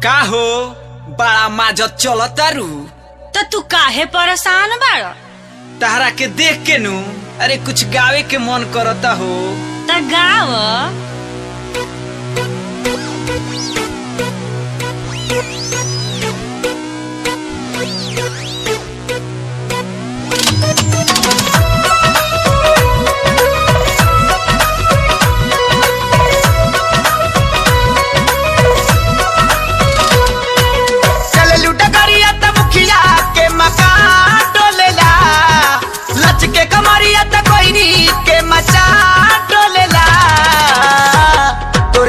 का हो बड़ा माजत चलतारू। तो तू काहे परेशान बाड़? तहरा के देख के नू अरे कुछ गावे के मन करता हो। तो गाव।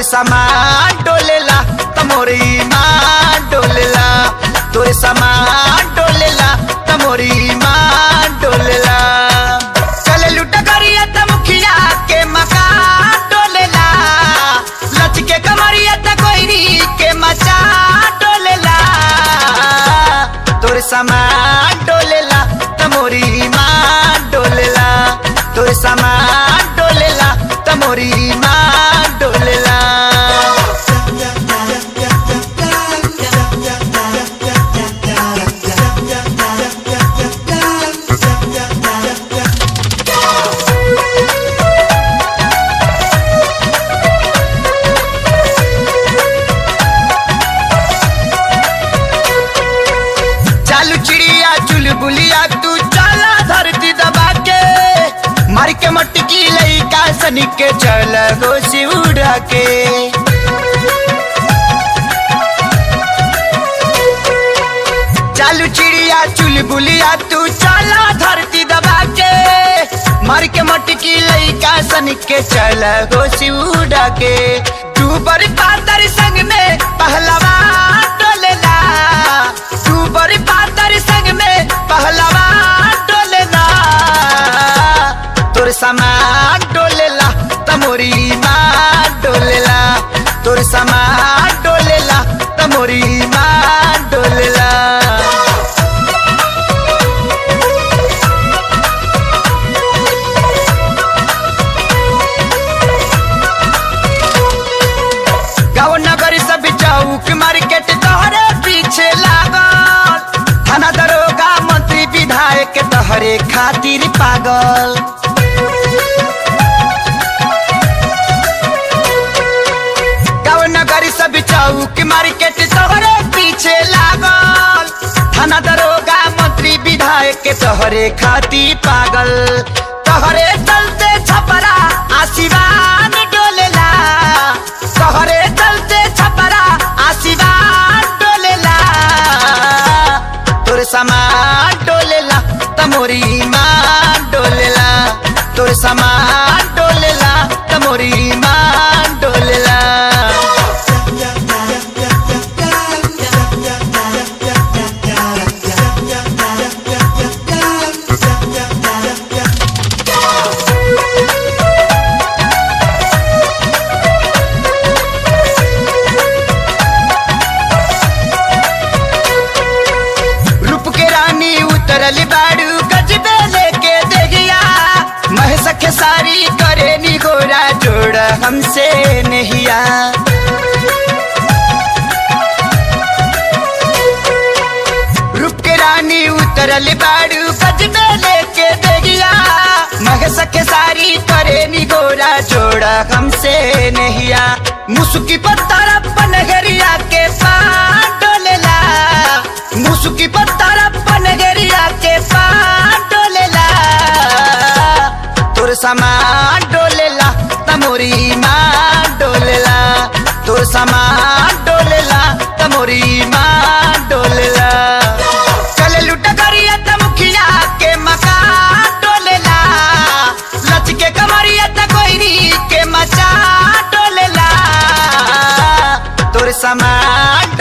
सामान डोलेला तमोरी ईमान डोलेला, तोरे सामान डोलेला तमोरी ईमान डोलेला। चले लुटा करिया त मुखिया के मकान डोलेला, लच के कमरिया त कोईनी के मचा डोलेला। तोरे सामान डोलेला तमोरी ईमान डोलेला, तोरे सामान डोलेला तमोरी ईमान डोलेला। बुलिया तू चला धरती दबा के, मार के मटकी लइका सनी के चल गोसी उड़ा के। चालू चिड़िया चुलबुलिया तू चला धरती दबा के, मार के मटकी लइका सनी के चल गोसी उड़ा के। तू बड़ी पातर संग में पहलवा डोलेला, तू बड़ी पातर संग में पहलवा डोलेला। तोर सामान डोलेला तमोरी ईमान डोलेला, तोर सामान डोलेला तमोरी ईमान डोलेला। गाँव नगर सब चौक मार्केट तोहरे पीछे लागल, थाना दरोगा मंत्री विधायक तोहरे खातिर पागल। गाँव नगर सब चौक मार्केट तोहरे पीछे लागल, थाना दरोगा मंत्री विधायक तोहरे खातिर पागल। तोहरे चलते छपरा आशीर्वाद डोलेला, तोहरे चलते छपरा आशीर्वाद डोलेला। तोरे सामान डोलेला तमोरी ईमान डोलेला, तोरे सामान डोलेला तमोरी ईमान डोलेला। बाड़ू गजबे लेके देगिया, महस के सारी करे नी गोरा जोड़ हमसे नहिया। रूप के रानी उतरल बाड़ू गजबे लेके देगिया, महस के सारी करे नी गोरा जोड़ हमसे नहिया। मुसुकी पत्थर पनगरिया के पान डोलेला, मुसुकी पत्थर पनगरिया के पान डोलेला। तोर सामान डोलेला तमोरी ईमान डोलेला, तोर सामान डोलेला तमोरी ईमान डोलेला। चले लुट करिया त मुखिया के मकान डोलेला, लच के कमरिया त कोईनी के मचा डोलेला। तोर सामान